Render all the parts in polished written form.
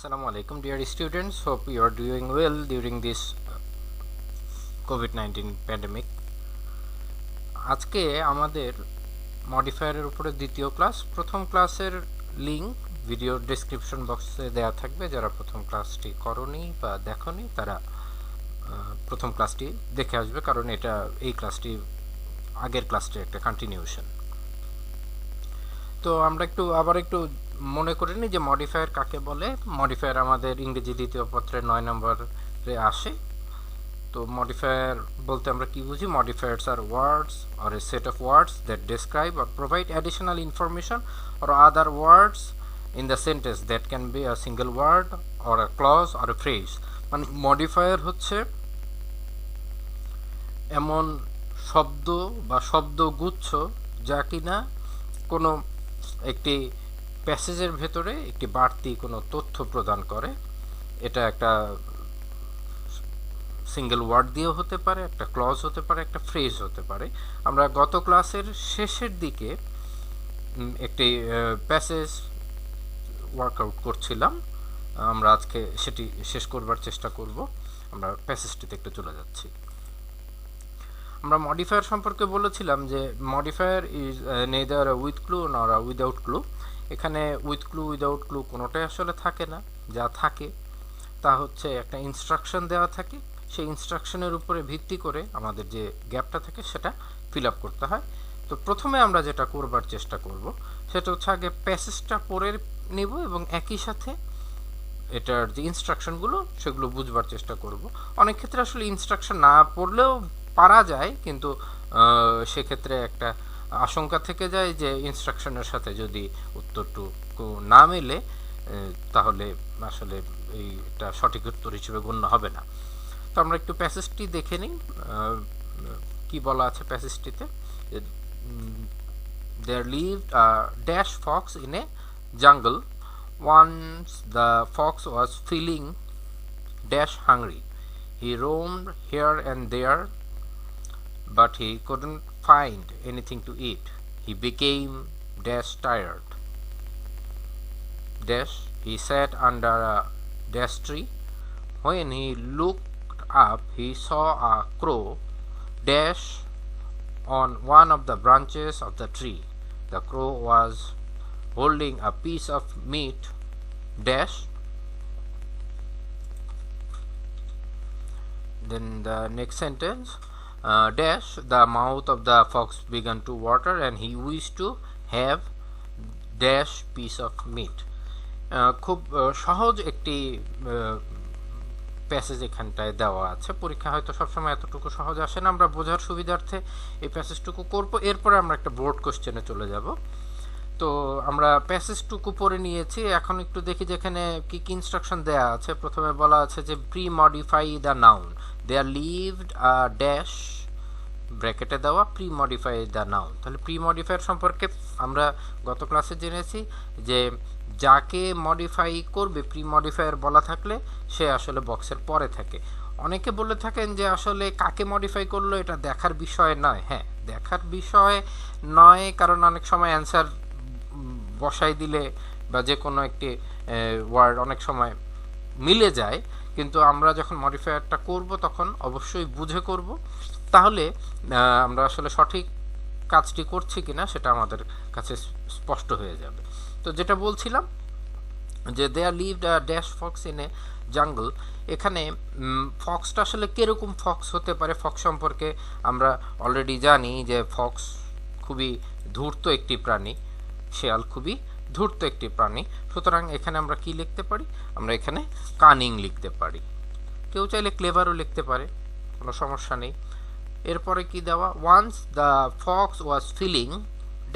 Assalamu alaikum dear students, hope you are doing well during this COVID-19 pandemic. আজকে আমাদের মডিফায়ারের উপরে দ্বিতীয় class. প্রথম ক্লাসের লিংক ভিডিও ডেসক্রিপশন বক্সে দেওয়া থাকবে। যারা প্রথম ক্লাসটি করনি বা দেখনি তারা প্রথম ক্লাসটি দেখে আসবে, কারণ এটা এই ক্লাসটি আগের ক্লাসটির একটা কন্টিনিউশন। তো আমরা আবার একটু মনে করে নিই যে মডিফায়ার কাকে বলে। মডিফায়ার আমাদের ইংরেজি দ্বিতীয় পত্রের 9 নম্বরে আসে। তো মডিফায়ার বলতে আমরা কি বুঝি? Modifiers are words or a set of words that describe or provide additional information or other words in the sentence that can be a single word or a clause or a phrase. মানে modifier হচ্ছে এমন শব্দ বা শব্দগুচ্ছ যা কিনা কোনো একটি প্যাসেজের ভেতরে একটি বাড়তি কোনো তথ্য প্রদান করে। এটা একটা সিঙ্গেল ওয়ার্ড দিয়েও হতে পারে, একটা ক্লজ হতে পারে, একটা ফ্রেজ হতে পারে। আমরা গত ক্লাসের শেষের দিকে একটি প্যাসেজ ওয়ার্কআউট করছিলাম, আমরা আজকে সেটি শেষ করবার চেষ্টা করব। আমরা প্যাসেজটিতে একটু চলে যাচ্ছি। আমরা মডিফায়ার সম্পর্কে বলেছিলাম যে modifier is neither with clue nor without clue. এখানে উইথ ক্লু উইদাউট ক্লু কোনোটাই আসলে থাকে না। যা থাকে তা হচ্ছে একটা ইনস্ট্রাকশন দেওয়া থাকে, সেই ইনস্ট্রাকশনের উপরে ভিত্তি করে আমাদের যে গ্যাপটা থাকে সেটা ফিল আপ করতে হয়। তো প্রথমে আমরা যেটা করবার চেষ্টা করব সেটা হচ্ছে আগে প্যাসেজটা পড়ে নেব এবং একই সাথে এটার যে ইনস্ট্রাকশনগুলো সেগুলো বুঝবার চেষ্টা করব। অনেক ক্ষেত্রে আসলে ইনস্ট্রাকশন না পড়লেও পারা যায়, কিন্তু সেক্ষেত্রে একটা আশঙ্কা থেকে যায় যে ইনস্ট্রাকশনের সাথে যদি উত্তরটুকু না মেলে তাহলে আসলে এইটা সঠিক উত্তর হিসেবে গণ্য হবে না। তো আমরা একটু প্যাসেজটি দেখে নিই কি বলা আছে প্যাসেজটিতে। There lived a dash fox in a jungle. Once the fox was feeling dash hungry. He roamed here and there, but he couldn't find anything to eat. He became dash tired. Dash he sat under a dash tree. When he looked up, he saw a crow dash on one of the branches of the tree. The crow was holding a piece of meat dash. Then the next sentence, dash the mouth of the fox began to water and he wished to have dash piece of meat. খুব সহজ একটি passage এখানটায় দেওয়া আছে। পরীক্ষা হয়তো সবসময় এতটুকু সহজ আসে না, আমরা বোঝার সুবিধার্থে এই প্যাসেজটুকু করব। এরপরে আমরা একটা বোর্ড কোশ্চেনে চলে যাব। তো আমরা প্যাসেজটুকু পড়ে নিয়েছি, এখন একটু দেখি যেখানে কি কি ইনস্ট্রাকশন দেওয়া আছে। প্রথমে বলা আছে যে pre modify the noun. There lived a dash, ব্র্যাকেটে দেওয়া প্রি মডিফাই দ্য নাউন। তাহলে প্রি মডিফায়ার সম্পর্কে আমরা গত ক্লাসে জেনেছি যে যাকে মডিফাই করবে প্রি মডিফায়ার বলা থাকলে সে আসলে বক্সের পরে থাকে। অনেকে বলে থাকেন যে আসলে কাকে মডিফাই করলো এটা দেখার বিষয় নয়। হ্যাঁ, দেখার বিষয় নয়, কারণ অনেক সময় অ্যান্সার বসাই দিলে বা যে কোনো একটি ওয়ার্ড অনেক সময় মিলে যায়, কিন্তু আমরা যখন মডিফায়ারটা করব তখন অবশ্যই বুঝে করব, তাহলে আমরা আসলে সঠিক কাজটি করছি কিনা সেটা আমাদের কাছে স্পষ্ট হয়ে যাবে। তো যেটা বলছিলাম যে there lived a dash fox in a jungle, এখানে ফক্সটা আসলে কীরকম ফক্স হতে পারে? ফক্স সম্পর্কে আমরা অলরেডি জানি যে ফক্স খুবই ধূর্ত একটি প্রাণী, শেয়াল খুবই ধূর্ত একটি প্রাণী। সুতরাং এখানে আমরা কি লিখতে পারি? আমরা এখানে কানিং লিখতে পারি। কেউ চাইলে ক্লেভারও লিখতে পারে, কোনো সমস্যা নেই। এরপরে কি দেওয়া? Once the fox was feeling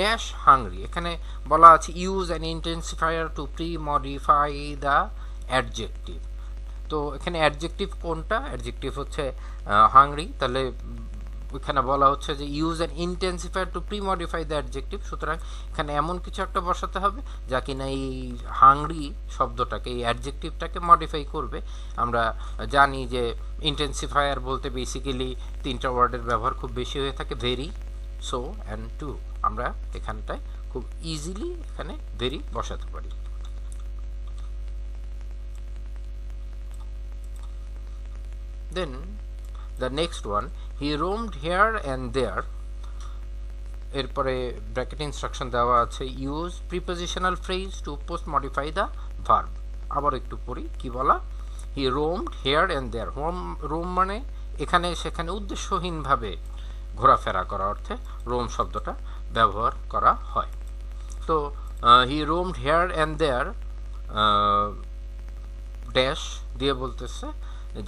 dash hungry, এখানে বলা আছে use an intensifier to pre modify the adjective. তো এখানে অ্যাডজেক্টিভ কোনটা? অ্যাডজেক্টিভ হচ্ছে হাংরি। তাহলে এখানে বলা হচ্ছে যে use an intensifier to pre modify the adjective. সুতরাং এখানে এমন কিছু একটা বসাতে হবে যা কিনা এই হাংরি শব্দটাকে, এই অ্যাডজেক্টিভটাকে মডিফাই করবে। আমরা জানি যে ইন্টেন্সিফায়ার বলতে বেসিক্যালি তিনটা ওয়ার্ডের ব্যবহার খুব বেশি হয়ে থাকে, ভেরি, সো অ্যান্ড টু। আমরা এখানটায় খুব ইজিলি এখানে ভেরি বসাতে পারি। Then the next one, he roamed here and there, এরপরে ব্র্যাকেট ইনস্ট্রাকশন দেওয়া আছে, use prepositional phrase to post modify the verb. আবার একটু পড়ি কি বলা, he roamed here and there. Roam মানে এখানে সেখানে উদ্দেশ্যহীনভাবে ঘোরাফেরা করা অর্থে রোম শব্দটা ব্যবহার করা হয়। তো he roamed here and there dash দিয়ে বলতেছে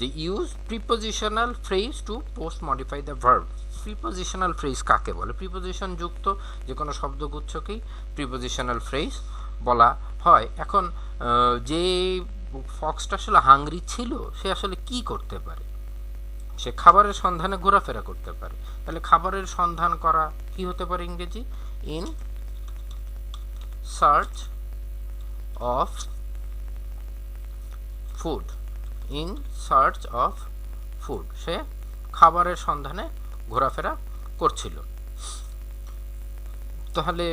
যে use prepositional phrase to post modify the verb. Prepositional phrase কাকে বলে? প্রিপোজিশন যুক্ত যে কোনো শব্দগুচ্ছকেই প্রিপোজিশনাল ফ্রেজ বলা হয়। এখন যে ফক্সটা আসলে হাংরি ছিল সে আসলে কি করতে পারে? সে খাবারের সন্ধানে ঘোরাফেরা করতে পারে। তাহলে খাবারের সন্ধান করা কি হতে পারে ইংরেজি? In search of food. In search of food, সে খাবারের সন্ধানে ঘোরাফেরা করছিল। তাহলে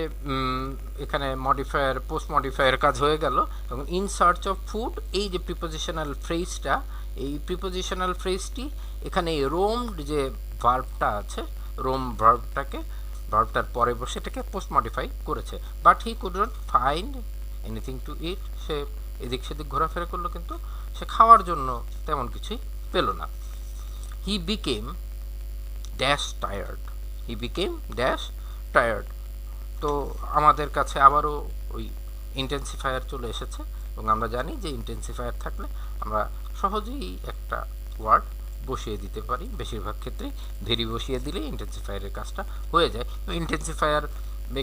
এখানে মডিফায়ার পোস্ট মডিফায়ার কাজ হয়ে গেল। এবং ইন সার্চ অফ ফুড, এই যে প্রিপোজিশনাল ফ্রেজটা, এই প্রিপোজিশনাল ফ্রেজটি এখানে রোমড যে ভার্বটা আছে, রোম ভার্বটার পরে বসে এটাকে পোস্ট মডিফাই করেছে। But he could not find anything to eat, সে এদিক সেদিক ঘোরাফেরা করলো কিন্তু সে খাওয়ার জন্য তেমন কিছুই পেল না। He became dash tired. He became dash tired. তো আমাদের কাছে আবারও ওই ইন্টেন্সিফায়ার চলে এসেছে, এবং আমরা জানি যে ইন্টেন্সিফায়ার থাকলে আমরা সহজেই একটা ওয়ার্ড বসিয়ে দিতে পারি। বেশিরভাগ ক্ষেত্রে ভেরি বসিয়ে দিলে ইন্টেন্সিফায়ারের কাজটা হয়ে যায়। তো ইন্টেন্সিফায়ার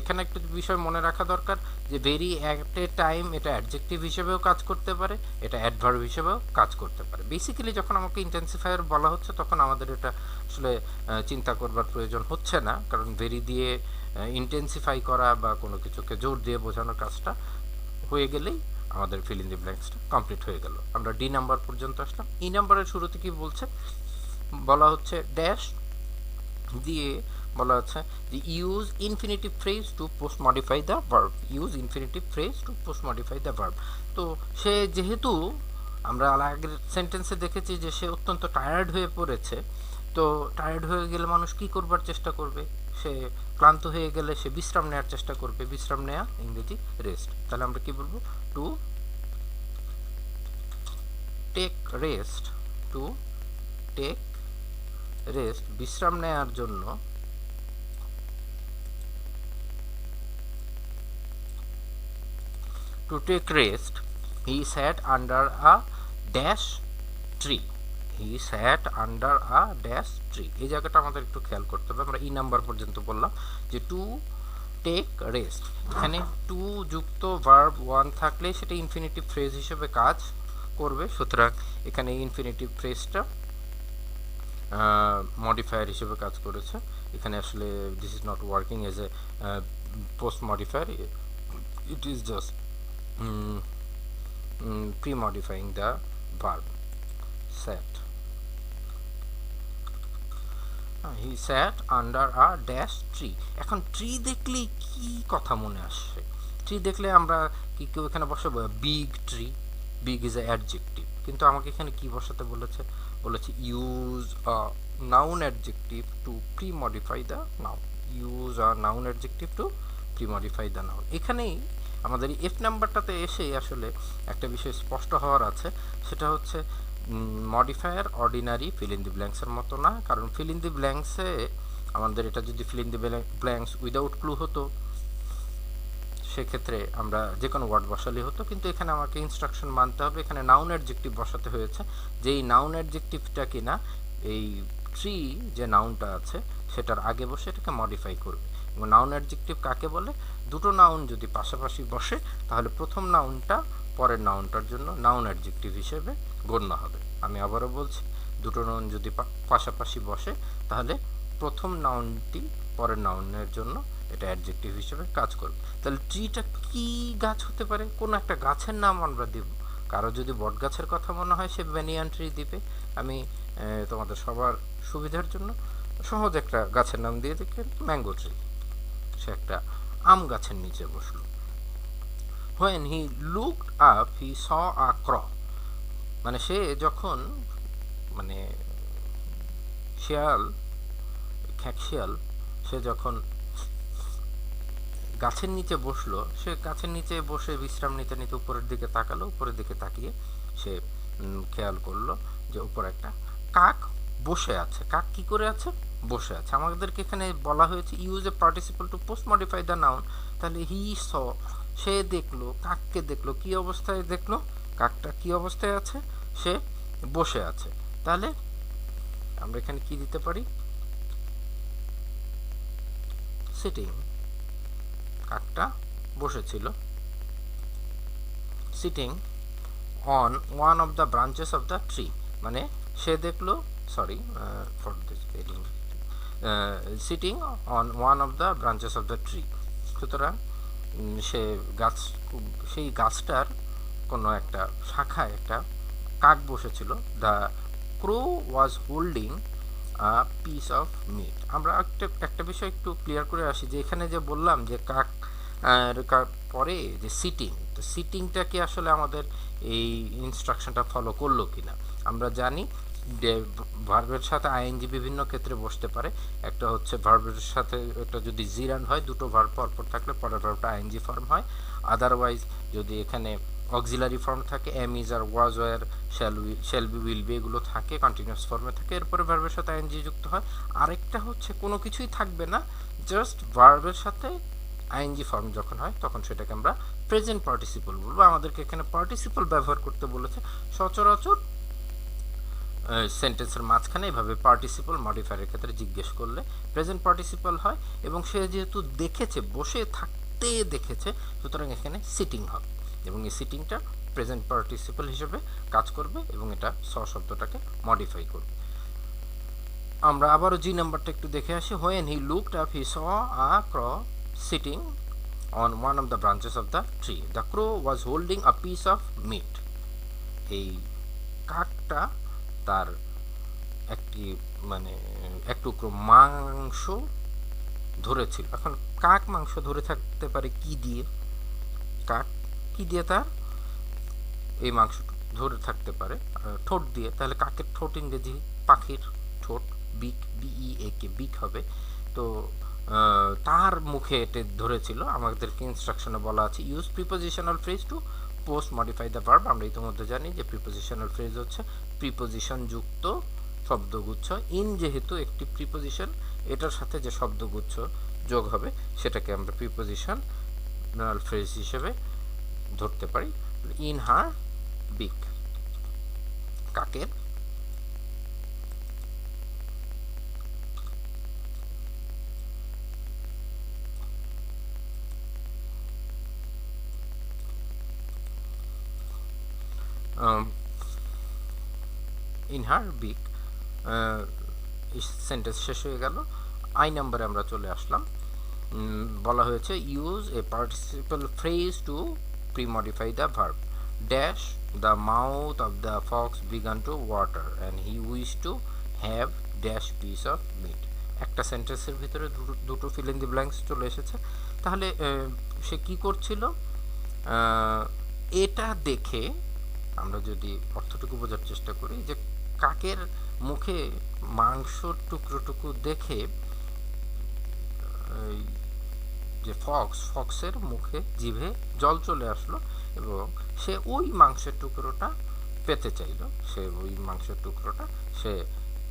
এখানে একটা বিষয় মনে রাখা দরকার যে ভেরি অ্যাট এ টাইম এটা অ্যাডজেক্টিভ হিসেবেও কাজ করতে পারে, এটা অ্যাডভার্ব হিসেবেও কাজ করতে পারে। বেসিক্যালি যখন আমাকে ইন্টেন্সিফায়ার বলা হচ্ছে তখন আমাদের এটা আসলে চিন্তা করবার প্রয়োজন হচ্ছে না, কারণ ভেরি দিয়ে ইন্টেন্সিফাই করা বা কোনো কিছুকে জোর দিয়ে বোঝানোর কাজটা হয়ে গেলেই আমাদের ফিল ইন দি ব্ল্যাঙ্কসটা কমপ্লিট হয়ে গেল। আমরা ডি নাম্বার পর্যন্ত আসলাম। ই নাম্বারের শুরুতে কি বলছে? বলা হচ্ছে ড্যাশ দিয়ে বলা হচ্ছে যে use infinitive phrase to post modify the verb. Use infinitive phrase to post modify the verb. তো সে যেহেতু আমরা আগের সেন্টেন্সে দেখেছি যে সে অত্যন্ত টায়ার্ড হয়ে পড়েছে, তো টায়ার্ড হয়ে গেলে মানুষ কি করবার চেষ্টা করবে? সে ক্লান্ত হয়ে গেলে সে বিশ্রাম নেওয়ার চেষ্টা করবে। বিশ্রাম নেওয়া ইংরেজি রেস্ট। তাহলে আমরা কি বলবো? To take rest. To take rest, বিশ্রাম নেওয়ার জন্য to take rest, he sat under a dash tree. He sat under a dash tree. এই জায়গাটা আমাদের একটু খেয়াল করতে হবে। আমরা ই নাম্বার পর্যন্ত বললাম যে টু টেক রেস্ট, এখানে টু যুক্ত ভার্ব ওয়ান থাকলে সেটা ইনফিনিটিভ ফ্রেজ হিসেবে কাজ করবে। সুতরাং এখানে ইনফিনিটিভ ফ্রেজটা মডিফায়ার হিসেবে কাজ করেছে। এখানে আসলে this is not working as a post modifier, it is just pre-modifying the verb sat. He sat under a dash tree. এখন ট্রি দেখলে কি কথা মনে আসে? ট্রি দেখলে আমরা কি কেউ এখানে বসাবো big tree? Big is a adjective, কিন্তু আমাকে এখানে কি বসাতে বলেছে? বলেছে use a noun adjective to premodify the noun. Use a noun adjective to premodify the noun. এখানেই আমাদের এফ নাম্বারটাতে এসেই আসলে একটা বিষয় স্পষ্ট হওয়ার আছে, সেটা হচ্ছে modifier ordinary fill in the ব্ল্যাঙ্কসের মতো না। কারণ ফিল ইন দি ব্ল্যাঙ্কসে আমাদের এটা যদি feel in the blanks without clue হতো সেক্ষেত্রে আমরা যে কোনো ওয়ার্ড বসালেই হতো, কিন্তু এখানে আমাকে ইনস্ট্রাকশন মানতে হবে। এখানে নাউন অ্যাডজেক্টিভ বসাতে হয়েছে, যেই নাউন অ্যাডজেক্টিভটা কিনা এই ট্রি যে নাউনটা আছে সেটার আগে বসে এটাকে মডিফাই করবে। এবং নাউন অ্যাডজেক্টিভ কাকে বলে? দুটো নাউন যদি পাশাপাশি বসে তাহলে প্রথম নাউনটা পরের নাউনটার জন্য নাউন অ্যাডজেক্টিভ হিসেবে গণ্য হবে। আমি আবারও বলছি, দুটো নাউন যদি পাশাপাশি বসে তাহলে প্রথম নাউনটি পরের নাউনের জন্য এটা অ্যাডজেক্টিভ হিসেবে কাজ করবে। তাহলে ট্রিটা কি গাছ হতে পারে? কোনো একটা গাছের নাম আমরা দেব। কারো যদি বট গাছের কথা মনে হয় সে ব্যানিয়ান ট্রি দিবে। আমি তোমাদের সবার সুবিধার জন্য সহজ একটা গাছের নাম দিয়ে দেখি, ম্যাঙ্গো ট্রি। সে একটা আম গাছের নিচে বসলো। When he looked up he saw a crow, মানে সে যখন মানে শিয়াল, খ্যাঁকশিয়াল, সে যখন গাছের নিচে বসলো, সে গাছের নিচে বসে বিশ্রাম নিতে নিতে উপরের দিকে তাকালো। উপরের দিকে তাকিয়ে সে খেয়াল করলো যে উপরে একটা কাক বসে আছে। কাক কি করে আছে? বসে আছে। আমাদেরকে এখানে বলা হয়েছে use a participle to post modify the noun. তাহলে হি স, সে দেখলো, কাককে দেখলো। কি অবস্থায় দেখলো? কাকটা কি অবস্থায় আছে? সে বসে আছে। তাহলে আমরা এখানে কি দিতে পারি? সিটিং। কাকটা বসেছিল sitting on one of the branches of the tree. মানে সে দেখলো, sorry for this spelling, sitting on one of the branches of the tree. সুতরাং সে গাছ, সেই গাছটার কোনো একটা শাখায় একটা কাক বসেছিল। The crow was holding a piece of meat. আমরা একটা বিষয় একটু ক্লিয়ার করে আসি, যে এখানে যে বললাম যে কাক পরে যে সিটিং, তো সিটিংটা কি আসলে আমাদের এই ইনস্ট্রাকশনটা ফলো করলো কিনা? আমরা জানি যে ভার্বের সাথে আইএনজি বিভিন্ন ক্ষেত্রে বসতে পারে। একটা হচ্ছে ভার্বের সাথে একটা যদি জিরান হয়, দুটো ভার্ব পরপর থাকলে পরের ভার্বটা আইএনজি ফর্ম হয়। আদারওয়াইজ যদি এখানে অক্সিলারি ফর্ম থাকে, am is are was were shall be will be, এগুলো থাকে, কন্টিনিউয়াস ফর্মে থাকে, এরপরে ভার্বের সাথে আইএনজি যুক্ত হয়। আরেকটা হচ্ছে কোনো কিছুই থাকবে না, জাস্ট ভার্বের সাথে আইএনজি ফর্ম যখন হয় তখন সেটাকে আমরা প্রেজেন্ট পার্টিসিপল বলবো। আমাদেরকে এখানে পার্টিসিপল ব্যবহার করতে বলেছে। সচরাচর সেন্টেন্সের মাঝখানে এভাবে পার্টিসিপল মডিফায়ারের ক্ষেত্রে জিজ্ঞেস করলে প্রেজেন্ট পার্টিসিপল হয়, এবং সে যেহেতু দেখেছে, বসে থাকতে দেখেছে, সুতরাং এখানে সিটিং হবে, এবং এই সিটিংটা প্রেজেন্ট পার্টিসিপল হিসেবে কাজ করবে এবং এটা স শব্দটাকে মডিফাই করবে। আমরা আবারও জি নাম্বারটা একটু দেখে আসি। When he looked up he saw a crow sitting on one of the branches of the tree. The crow was holding a piece of meat. এই কাকটা তার একটি মানে এক টুকরো মাংস ধরেছিল। এখন কাক মাংস ধরে থাকতে পারে কি দিয়ে? কাক কি দিয়ে তার এই মাংস ধরে থাকতে পারে? ঠোঁট দিয়ে। তাহলে কাকের ঠোঁট ইংরেজি পাখির ঠোঁট, বিক, বিইএকে, বিক হবে। তো তার মুখে এটা ধরেছিল। আমাদেরকে ইনস্ট্রাকশনে বলা আছে use prepositional phrase to post modify the verb. আমরা ইতিমধ্যে জানি যে প্রিপোজিশনাল ফ্রেজ হচ্ছে প্রিপোজিশন যুক্ত শব্দগুচ্ছ। ইন যেহেতু একটি প্রিপোজিশন, এটার সাথে যে শব্দগুচ্ছ যোগ হবে সেটাকে আমরা প্রিপোজিশনাল ফ্রেজ হিসেবে ধরতে পারি। ইন হার বিক, কাকের ইন হার বিক সেন্টেন্স শেষ হয়ে গেল। আই নাম্বারে আমরা চলে আসলাম। বলা হয়েছে use a participle phrase to premodify the verb dash the mouth of the fox began to water and he wish to have dash piece of meat. একটা সেন্টেন্সের ভিতরে দুটো ফিল ইন দি ব্ল্যাঙ্কস চলে এসেছে। তাহলে সে কি করছিল? এটা দেখে আমরা যদি অর্থটুকু বোঝার চেষ্টা করি, যে কাকের মুখে মাংসর টুকরোটুকু দেখে যে ফক্সের মুখে জিভে জল চলে আসলো এবং সে ওই মাংসের টুকরোটা পেতে চাইল। সে ওই মাংসের টুকরোটা সে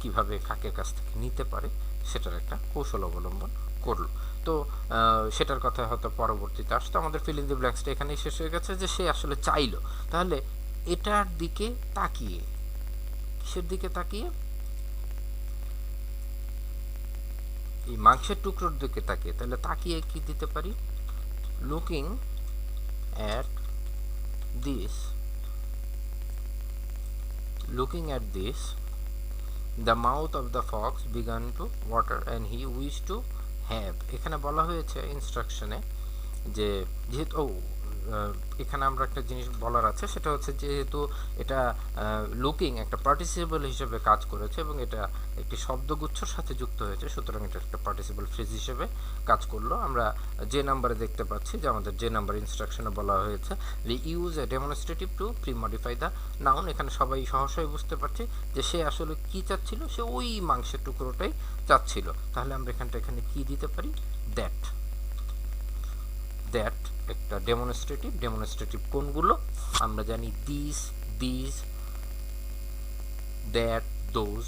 কিভাবে কাকের কাছ থেকে নিতে পারে সেটার একটা কৌশল অবলম্বন করলো। তো সেটার কথা হয়তো পরবর্তীতে আসতো। আমাদের ফিল ইন দি ব্ল্যাঙ্কসটা এখানেই শেষ হয়ে গেছে, যে সে আসলে চাইলো। তাহলে এটার দিকে তাকিয়ে, কিসের দিকে তাকিয়ে? এই মাংসের টুকরোর দিকে তাকিয়ে। তাহলে তাকিয়ে কি দিতে পারি? Looking at this, looking at this the mouth of the fox began to water and he wish to have. এখানে বলা হয়েছে ইনস্ট্রাকশনে যে যেহেতু এখানে আমরা একটা জিনিস বলার আছে, সেটা হচ্ছে যেহেতু এটা লুকিং একটা পার্টিসিপল হিসেবে কাজ করেছে এবং এটা একটি শব্দগুচ্ছর সাথে যুক্ত হয়েছে, সুতরাং এটা একটা পার্টিসিপল ফ্রেজ হিসেবে কাজ করলো। আমরা যে নাম্বারে দেখতে পাচ্ছি যে আমাদের যে নাম্বার ইনস্ট্রাকশনে বলা হয়েছে যে use a demonstrative two pre modify the noun. এখানে সবাই সহসাই বুঝতে পারছি যে সে আসলে কি চাচ্ছিল, সে ওই মাংসের টুকরোটাই চাচ্ছিল। তাহলে আমরা এখানে কি দিতে পারি, দ্যাট। দ্যাট একটা ডেমনস্ট্রেটিভ কোনগুলো আমরা জানি, দিস দ্যাট দোজ,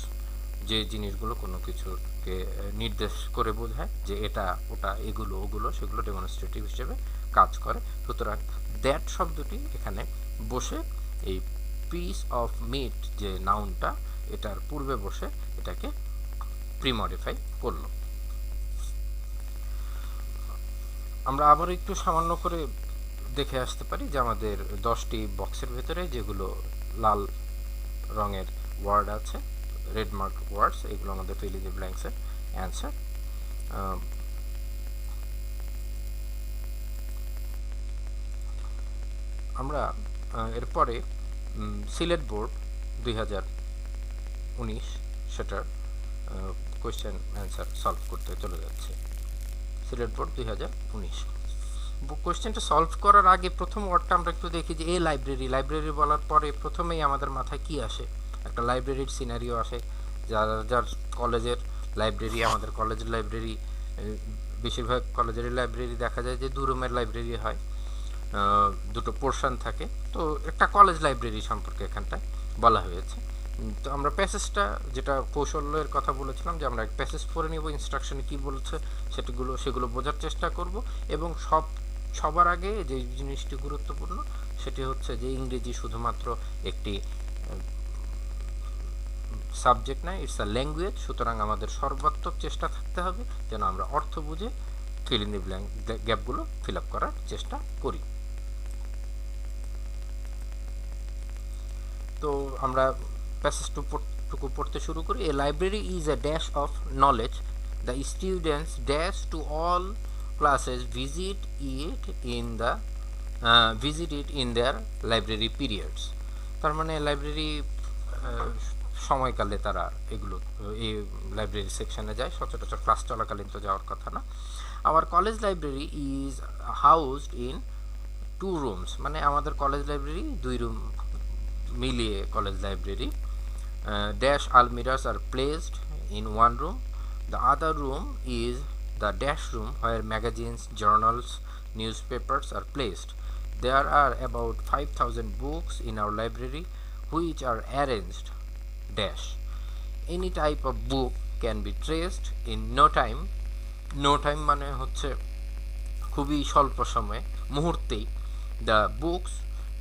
যে জিনিসগুলো কোনো কিছুকে নির্দেশ করে বোঝায় যে এটা ওটা এগুলো ওগুলো, সেগুলো ডেমনস্ট্রেটিভ হিসেবে কাজ করে। সুতরাং দ্যাট শব্দটি এখানে বসে এই পিস অফ মিট যে নাউনটা এটার পূর্বে বসে এটাকে প্রিমডিফাই করলো। আমরা আবার একটু সামান্য করে দেখে আসতে পারি যে আমাদের 10টি বক্সের ভেতরে যেগুলো লাল রঙের ওয়ার্ড আছে, রেড মার্ক ওয়ার্ডস, এগুলো আমাদের ফিল ইন দ্য ব্ল্যাঙ্কসের অ্যান্সার। আমরা এরপরে সিলেট বোর্ড 2019 সেটার কোয়েশ্চেন অ্যান্সার সলভ করতে চলে যাচ্ছে। সিলেট বোর্ড 2019 কোয়েশ্চেনটা সলভ করার আগে প্রথম ওয়ার্ডটা আমরা একটু দেখি যে লাইব্রেরি বলার পরে প্রথমেই আমাদের মাথায় কি আসে, একটা লাইব্রেরির সিনারিও আসে। যার কলেজের লাইব্রেরি, আমাদের কলেজের লাইব্রেরি, বেশিরভাগ কলেজের লাইব্রেরি দেখা যায় যে 2 রুমের লাইব্রেরি হয়, দুটো পোর্শন থাকে। তো একটা কলেজ লাইব্রেরি সম্পর্কে এখানটায় বলা হয়েছে। তো আমরা প্যাসেজটা, যেটা কৌশলের কথা বলেছিলাম যে আমরা প্যাসেজ পড়ে নিব, ইনস্ট্রাকশনে কি বলছে সেগুলো বোঝার চেষ্টা করব। এবং সবার আগে যে জিনিসটি গুরুত্বপূর্ণ সেটি হচ্ছে যে ইংরেজি শুধুমাত্র একটি সাবজেক্ট নয়, ইটস আ ল্যাঙ্গুয়েজ। সুতরাং আমাদের সর্বাত্মক চেষ্টা থাকতে হবে যেন আমরা অর্থ বুঝে ফিল ইন দি ব্ল্যাঙ্ক গ্যাপগুলো ফিল আপ করার চেষ্টা করি। তো আমরা প্যাসেজটুকু পড়তে শুরু করি। A library is a dash of knowledge, the students dash to all classes visit it in their library periods. তার মানে লাইব্রেরি সময়কালে তারা এই লাইব্রেরি সেকশনে যায়, সচরাচর ক্লাস চলাকালীন তো যাওয়ার কথা না। Our college library is হাউসড in 2 rooms, মানে আমাদের কলেজ লাইব্রেরি 2 রুম মিলিয়ে college library. Dash almirahs are placed in 1 room. The other room is the dash room where magazines, journals, newspapers are placed. There are about 5,000 books in our library which are arranged dash. Any type of book can be traced in no time. No time মানে হচ্ছে খুবই স্বল্প সময়ে, মুহূর্তেই। The books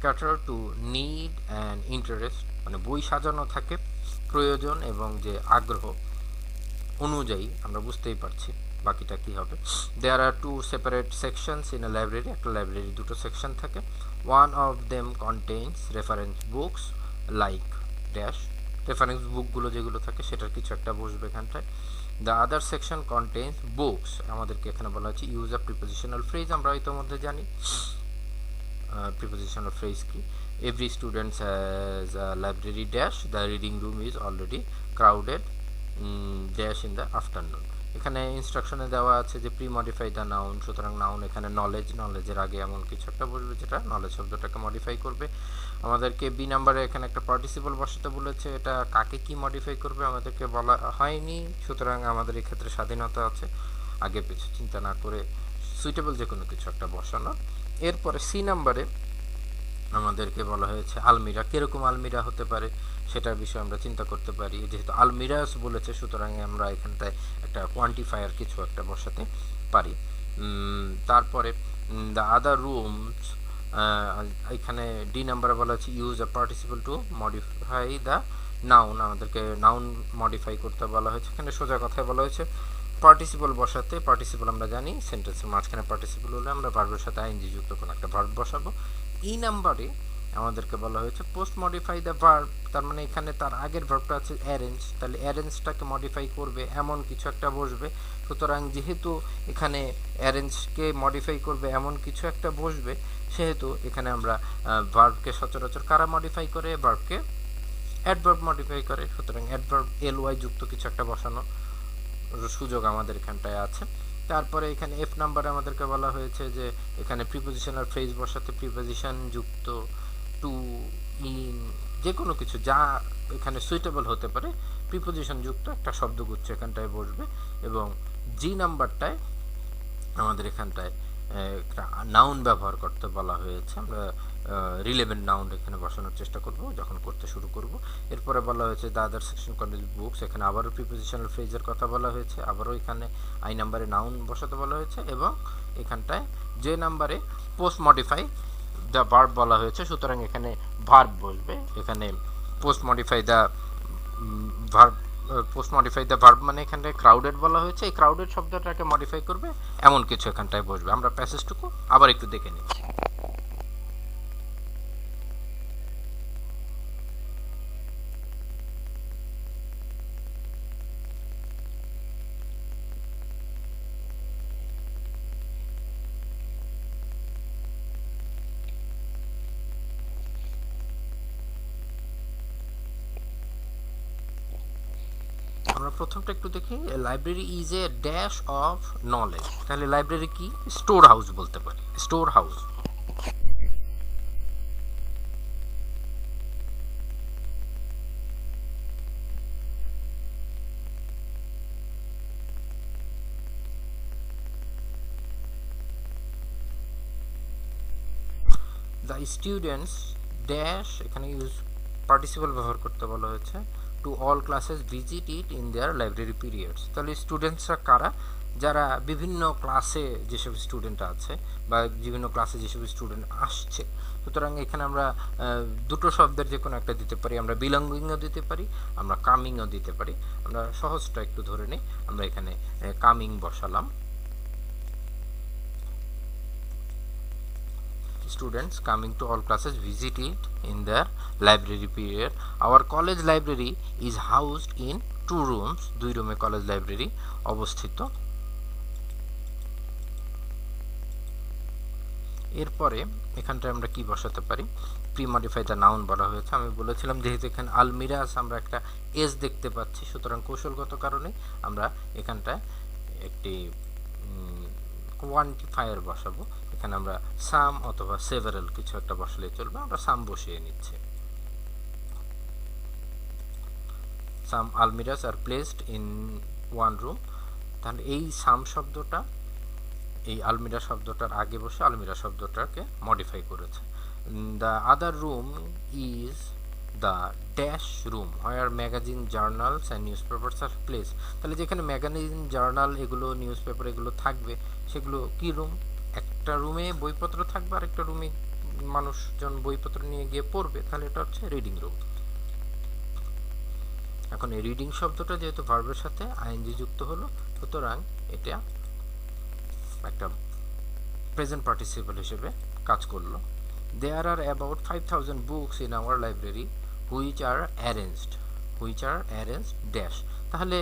cater to need and interest, মানে বই সাজানো থাকে প্রয়োজন এবং যে আগ্রহ অনুযায়ী। আমরা বুঝতেই পারছি বাকিটা কি হবে। There are 2 separate sections in a library, একটা লাইব্রেরি 2টো সেকশন থাকে। One of them contains reference books like dash, reference বুকগুলো যেগুলো থাকে সেটার কিছু একটা বসবে এখানটায়। The other section contains books, আমাদেরকে এখানে বলা হচ্ছে ইউজ আ প্রিপোজিশনাল ফ্রেজ, আমরা ইতিমধ্যে জানি prepositional phrase কি। Every student has a library dash, the reading room is already crowded dash in the afternoon। এখানে ইনস্ট্রাকশনে দেওয়া আছে যে প্রি মডিফাই দ্য নাউন, সুতরাং নাউন এখানে নলেজের আগে এমন কিছু একটা বসবে যেটা নলেজ শব্দটাকে মডিফাই করবে। আমাদেরকে বি নাম্বারে এখানে একটা পার্টিসিপল বসাতে বলেছে, এটা কাকে কি মডিফাই করবে আমাদেরকে বলা হয়নি, সুতরাং আমাদের এই ক্ষেত্রে স্বাধীনতা আছে আগে পিছু চিন্তা না করে সুইটেবল যে কোনো কিছু একটা বসানো। এরপরে সি নাম্বারে আমাদেরকে বলা হয়েছে আলমিরা, কীরকম আলমিরা হতে পারে সেটার বিষয়ে আমরা চিন্তা করতে পারি। যেহেতু আলমিরাস বলেছে সুতরাং আমরা এখানটায় একটা কোয়ান্টিফায়ার কিছু একটা বসাতে পারি। তারপরে দ্য আদার রুমস, এখানে ডি নাম্বারে বলা হচ্ছে use a participle to modify the noun, আমাদেরকে নাউন মডিফাই করতে বলা হয়েছে। এখানে সোজা কথায় বলা হয়েছে পার্টিসিপল বসাতে। পার্টিসিপল আমরা জানি সেন্টেন্সের মাঝখানে পার্টিসিপল হলে আমরা ভার্বের সাথে আইএনজি যুক্ত কোনো একটা ভার্ব বসাবো। ই নাম্বারে আমাদেরকে বলা হয়েছে পোস্ট মডিফাই দ্য ভার্ব, তার মানে এখানে তার আগের ভার্বটা আছে অ্যারেঞ্জ, তাহলে অ্যারেঞ্জটাকে মডিফাই করবে এমন কিছু একটা বসবে। সুতরাং যেহেতু এখানে অ্যারেঞ্জকে মডিফাই করবে এমন কিছু একটা বসবে, সেহেতু এখানে আমরা ভার্বকে সচরাচর কারা মডিফাই করে, ভার্বকে অ্যাডভার্ব মডিফাই করে। সুতরাং অ্যাডভার্ব এলওয়াই যুক্ত কিছু একটা বসানো সুযোগ আমাদের এখানটায় আছে। তারপরে এখানে এফ নাম্বারে আমাদেরকে বলা হয়েছে যে এখানে প্রিপোজিশনাল ফ্রেজ বসাতে প্রিপোজিশন যুক্ত টু, ইন, যে কোনো কিছু যা এখানে সুইটেবল হতে পারে প্রিপোজিশন যুক্ত একটা শব্দগুচ্ছ এখানটায় বসবে। এবং জি নাম্বারটায় আমাদের এখানটায় একটা নাউন ব্যবহার করতে বলা হয়েছে, আমরা রিলেভেন্ট নাউন এখানে বসানোর চেষ্টা করব যখন করতে শুরু করব। এরপরে বলা হয়েছে the other section contains books, এখানে আবারও প্রিপোজিশনাল ফ্রেজের কথা বলা হয়েছে, আবারও এখানে আই নাম্বারে নাউন বসাতে বলা হয়েছে, এবং এখানটায় যে নাম্বারে পোস্ট মডিফাই দ্য ভার্ব বলা হয়েছে, সুতরাং এখানে ভার্ব বসবে। এখানে post modify the verb, post modify the verb মানে এখানে ক্রাউডেড বলা হয়েছে, এই ক্রাউডেড শব্দটাকে মডিফাই করবে এমন কিছু এখানটায় বসবে। আমরা প্যাসেজটুকু আবার একটু দেখে নিচ্ছি। আমরা প্রথমটা একটু দেখি, library is a dash of knowledge, তাহলে লাইব্রেরি কি, স্টোর হাউস বলতে পারি, store house. The students dash, এখানে ইউজ পার্টিসিপল ব্যবহার করতে বলা হয়েছে, two all classes visit it in their library periods, তাহলে স্টুডেন্টসরা কারা, যারা বিভিন্ন ক্লাসে যেসব স্টুডেন্ট আছে বা বিভিন্ন ক্লাসে যেসব স্টুডেন্ট আসছে। সুতরাং এখানে আমরা দুটো শব্দের যে কোনো একটা দিতে পারি, আমরা বিলঙ্গিংও দিতে পারি, আমরা কামিংও দিতে পারি। আমরা সহজটা একটু ধরে নিই, আমরা এখানে কামিং বসালাম। Students coming to all classes visit it in their library period. Our college library is housed in 2 rooms, 2 রুমে কলেজ লাইব্রেরি অবস্থিত। এরপরে এখানটায় আমরা কি বসাতে পারি, প্রি মডিফাই দ্য নাউন বলা হয়েছে। আমি বলেছিলাম যেহেতু এখানে আলমিরাস আমরা একটা এস দেখতে পাচ্ছি, সুতরাং কৌশলগত কারণে আমরা এখানটায় একটি কোয়ান্টিফায়ার বসাবো। এখানে আমরা সাম অথবা সেভারাল কিছু একটা বসালে চলবে, আমরা সাম বসিয়ে নিচ্ছি। সাম আলমিরাস আর প্লেসড ইন 1 রুম, তাহলে এই সাম শব্দটা এই আলমিরা শব্দটার আগে বসে আলমিরা শব্দটাকে মডিফাই করেছে। The other room is the dash room where magazine journals and newspapers are place, তাহলে যেখানে ম্যাগাজিন জার্নাল এগুলো নিউজ পেপার এগুলো থাকবে সেগুলো কি রুম, একটা রুমে বইপত্র থাকবে আর একটা রুমে মানুষজন বইপত্র নিয়ে গিয়ে পড়বে, তাহলে এটা হচ্ছে রিডিং রুম। এখন এই রিডিং শব্দটা যেহেতু ভার্বের সাথে আইএনজি যুক্ত হলো, সুতরাং এটা একটা প্রেজেন্ট পার্টিসিপল হিসেবে কাজ করলো। There are about 5000 books in our library which are arranged dash, তাহলে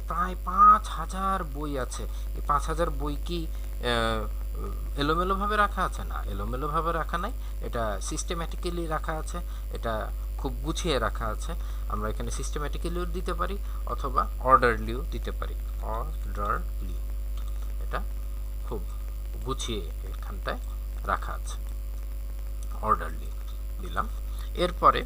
প্রায় 5000 বই আছে। এই 5000 বই কি এলোমেলোভাবে রাখা আছে? না, এলোমেলোভাবে রাখা নাই, এটা সিস্টেম্যাটিক্যালি রাখা আছে, এটা খুব গুছিয়ে রাখা আছে। আমরা এখানে সিস্টেম্যাটিক্যালিও দিতে পারি অথবা অর্ডারলিও দিতে পারি, অর্ডারলি, এটা খুব গুছিয়ে এখানটায় রাখা আছে, অর্ডারলি দিলাম। এরপরে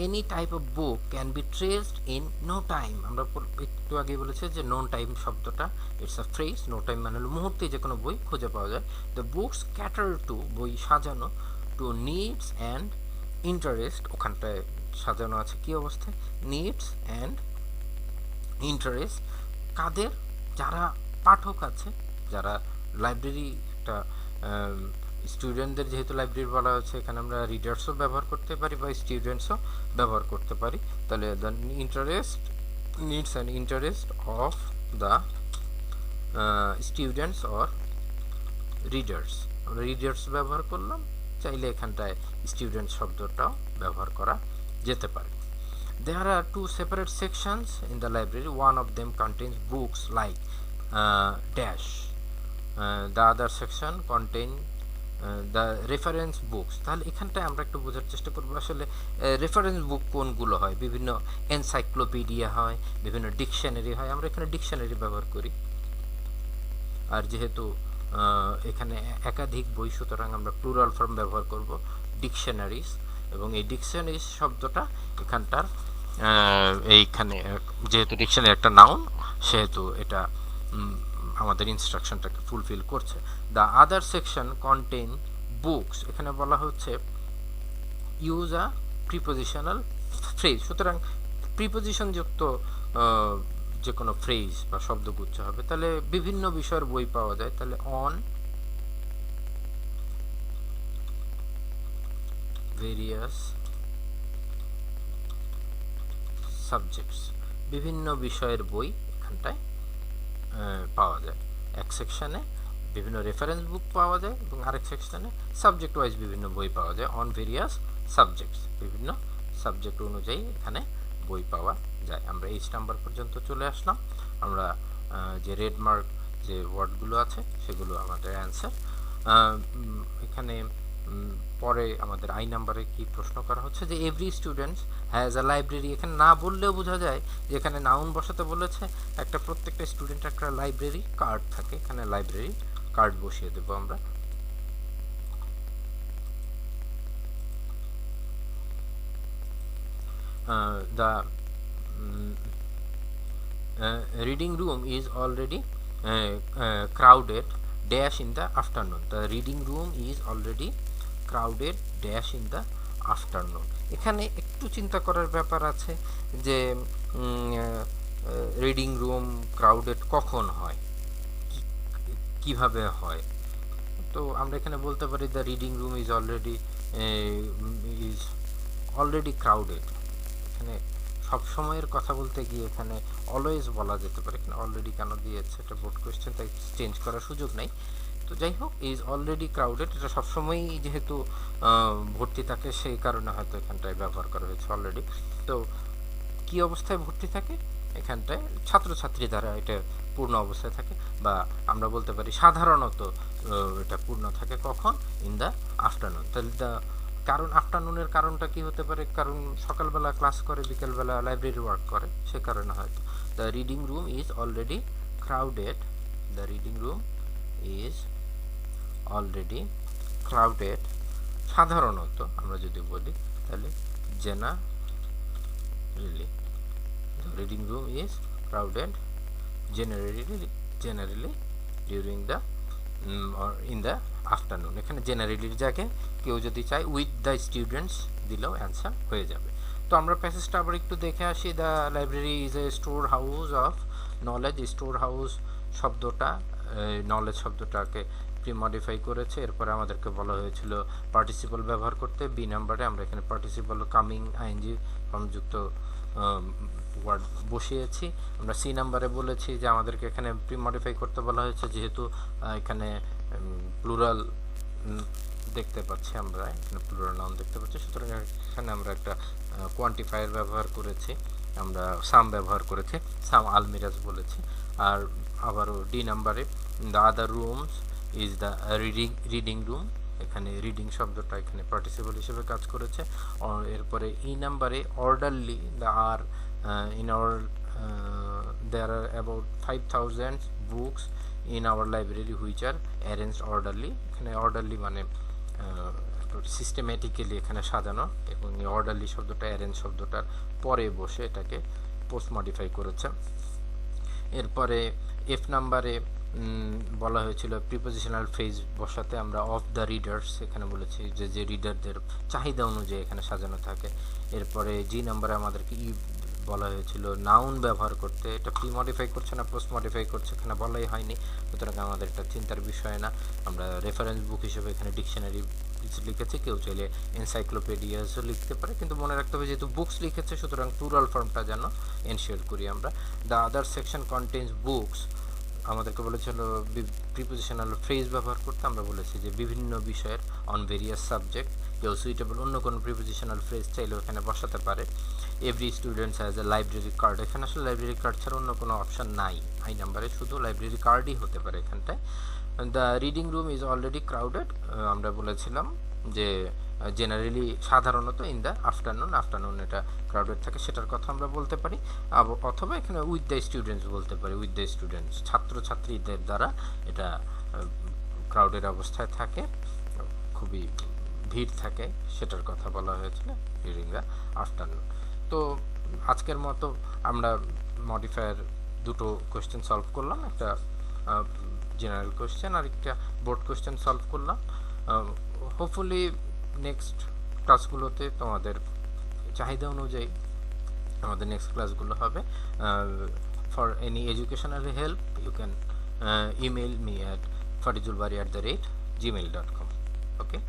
any type of book can be traced in no time, আমরা একটু আগে বলেছি যে নো টাইম শব্দটা it's a phrase, no time মানে হলো মুহূর্তে যে কোনো বই খুঁজে পাওয়া যায়। দ্য বুকস ক্যাটার টু, বই সাজানো, টু নিডস অ্যান্ড ইন্টারেস্ট, ওখানটায় সাজানো আছে কি অবস্থায়, নিডস অ্যান্ড ইন্টারেস্ট, কাদের, যারা পাঠক আছে, যারা লাইব্রেরি একটা স্টুডেন্টদের যেহেতু লাইব্রেরি বলা হচ্ছে, এখানে আমরা রিডার্সও ব্যবহার করতে পারি বা স্টুডেন্টসও ব্যবহার করতে পারি। তাহলে the interest, needs and interest of the students or readers, আমরা রিডার্স ব্যবহার করলাম, চাইলে এখানটায় স্টুডেন্ট শব্দটাও ব্যবহার করা যেতে পারে। There are two separate sections in the library. One of them contains books like dash. The other section contain the reference books. তাহলে এখানটায় আমরা একটু বোঝার চেষ্টা করব আসলে রেফারেন্স বুক কোনগুলো হয়। বিভিন্ন এনসাইক্লোপিডিয়া হয়, বিভিন্ন ডিকশনারি হয়। আমরা এখানে ডিকশনারি ব্যবহার করি, আর যেহেতু এখানে একাধিক বই সুতরাং আমরা প্লুরাল ফর্ম ব্যবহার করব ডিকশনারিজ। এবং এই ডিকশনারিজ শব্দটা এখানটার এইখানে যেহেতু ডিকশনারি একটা নাউন সেহেতু এটা আমাদের ইনস্ট্রাকশনটাকে ফুলফিল করছে। The other section contain books, এখানে বলা হচ্ছে ইউজ আ প্রিপোজিশনাল ফ্রেজ। সুতরাং প্রিপোজিশন যুক্ত যে কোনো ফ্রেজ বা শব্দগুচ্ছ হবে। তাহলে বিভিন্ন বিষয়ের বই পাওয়া যায়। তাহলে অন ভেরিয়াস সাবজেক্টস, বিভিন্ন বিষয়ের বই এখানটায় পাওয়া যায়। এক সেকশনে বিভিন্ন রেফারেন্স বুক পাওয়া যায় এবং আরেক সেকশনে সাবজেক্ট ওয়াইজ বিভিন্ন বই পাওয়া যায়। অন ভেরিয়াস সাবজেক্টস, বিভিন্ন সাবজেক্ট অনুযায়ী এখানে বই পাওয়া যায়। আমরা 8 নাম্বার পর্যন্ত চলে আসলাম। আমরা যে রেড মার্ক যে ওয়ার্ডগুলো আছে সেগুলো আমাদের অ্যান্সার। এখানে পরে আমাদের আই নাম্বারে কি প্রশ্ন করা হচ্ছে যে every students has a library. এখানে না বললেও বোঝা যায় যে এখানে নাউন বসাতে বলেছে। প্রত্যেকটা স্টুডেন্টের একটা লাইব্রেরি কার্ড থাকে, এখানে লাইব্রেরি কার্ড বসিয়ে দেবো আমরা। The reading room is already crowded dash in the afternoon. The reading room is already crowded dash in the afternoon. এখানে একটু চিন্তা করার ব্যাপার আছে যে রিডিং রুম ক্রাউডেড কখন হয়, কিভাবে হয়। তো আমরা এখানে বলতে পারি the reading room is already crowded. এখানে সব সময়ের কথা বলতে গিয়ে এখানে অলওয়েজ বলা যেতে পারে, এখানে অলরেডি কেন দিয়েছে এটা বোর্ড কোয়েশ্চেন, তাই চেঞ্জ করার সুযোগ নেই। তো যাই হোক, ইজ অলরেডি ক্রাউডেড এটা সবসময়ই যেহেতু ভর্তি থাকে সেই কারণে হয়তো এখানটায় ব্যবহার করা হয়েছে অলরেডি। তো কি অবস্থায় ভর্তি থাকে, এখানটায় ছাত্রছাত্রী দ্বারা এটা পূর্ণ অবস্থায় থাকে, বা আমরা বলতে পারি সাধারণত এটা পূর্ণ থাকে কখন, ইন দ্য আফটারনুন। তাহলে কারণ আফটারনুনের কারণটা কি হতে পারে, কারণ সকালবেলা ক্লাস করে বিকেলবেলা লাইব্রেরি ওয়ার্ক করে, সে কারণে হয়তো। The reading room is already crowded, the reading room is already crowded. সাধারণত আমরা যদি বলি তাহলে generally, the reading room is crowded generally during the or in the afternoon. এখানে জেনারেলির জায়গায় কেউ যদি চায় উইথ দ্য স্টুডেন্টস দিলেও অ্যান্সার হয়ে যাবে। তো আমরা প্যাসেজটা আবার একটু দেখে আসি। The library is A store house of knowledge. Store house শব্দটা নলেজ শব্দটাকে প্রিমডিফাই করেছে। এরপরে আমাদেরকে বলা হয়েছিল পার্টিসিপল ব্যবহার করতে। বি নাম্বারে আমরা এখানে পার্টিসিপল কামিং আইএনজি ফর্মযুক্ত ওয়ার্ড বসিয়েছি। আমরা সি নাম্বারে বলেছি যে আমাদেরকে এখানে প্রিমডিফাই করতে বলা হয়েছে, যেহেতু এখানে প্লুরাল দেখতে পাচ্ছি, আমরা এখানে প্লুরাল নাউন দেখতে পাচ্ছি, সুতরাং এখানে আমরা একটা কোয়ান্টিফায়ার ব্যবহার করেছি, আমরা সাম ব্যবহার করেছি, সাম আলমিরাজ বলেছি। আর আবারও ডি নাম্বারে the other rooms is the reading room, এখানে রিডিং শব্দটা এখানে পার্টিসিপল হিসেবে কাজ করেছে। এরপরে ই নাম্বারে orderly, the are in our there are about 5000 books in our library which are arranged orderly. এখানে অর্ডারলি মানে সিস্টেম্যাটিক্যালি এখানে সাজানো, এবং এই অর্ডারলি শব্দটা অ্যারেঞ্জ শব্দটার পরে বসে এটাকে পোস্ট মডিফাই করেছে। এরপরে এফ নাম্বারে বলা হয়েছিল প্রিপোজিশনাল ফ্রেজ বসাতে। আমরা অফ দ্য রিডার্স এখানে বলেছি যে রিডারদের চাহিদা অনুযায়ী এখানে সাজানো থাকে। এরপরে জি নাম্বারে আমাদেরকে বলা হয়েছিল নাউন ব্যবহার করতে। এটা প্রি মডিফাই করছে না পোস্ট মডিফাই করছে এখানে বলাই হয়নি, সুতরাং আমাদের এটা চিন্তার বিষয় না। আমরা রেফারেন্স বুক হিসেবে এখানে ডিকশনারি লিখেছি, কেউ চাইলে এনসাইক্লোপিডিয়াসও লিখতে পারে, কিন্তু মনে রাখতে হবে যেহেতু বুকস লিখেছে সুতরাং প্লুরাল ফর্মটা যেন এনশিওর করি আমরা। The other section contains books, আমাদেরকে বলেছিল প্রিপোজিশনাল ফ্রেজ ব্যবহার করতে। আমরা বলেছি যে বিভিন্ন বিষয়ের অন ভেরিয়াস সাবজেক্ট, কেউ সুইটেবল অন্য কোনো প্রিপোজিশনাল ফ্রেজ চাইলেও এখানে বসাতে পারে। Every students has a library card, এখানে আসলে লাইব্রেরি কার্ড ছাড়া অন্য কোনো অপশান নাই, আই নাম্বারে শুধু লাইব্রেরি কার্ডই হতে পারে এখানটায়। The reading room is already crowded, আমরা বলেছিলাম যে জেনারেলি সাধারণত ইন দ্য আফটারনুন এটা ক্রাউডেড থাকে, সেটার কথা আমরা বলতে পারি। অথবা এখানে উইথ দ্য স্টুডেন্টস বলতে পারি, উইথ দ্য স্টুডেন্টস ছাত্রছাত্রীদের দ্বারা এটা ক্রাউডেড অবস্থায় থাকে, খুবই ভিড় থাকে, সেটার কথা বলা হয়েছিল ডিউরিং দ্য আফটারনুন। তো আজকের মতো আমরা মডিফায়ার দুটো কোয়েশ্চেন সলভ করলাম, একটা জেনারেল কোয়েশ্চেন আর একটা বোর্ড কোয়েশ্চেন সলভ করলাম। হোপফুলি নেক্সট ক্লাসগুলোতে তোমাদের চাহিদা অনুযায়ী আমাদের নেক্সট ক্লাসগুলো হবে। For any educational help you can email me at farizulbari@gmail.com. Okay.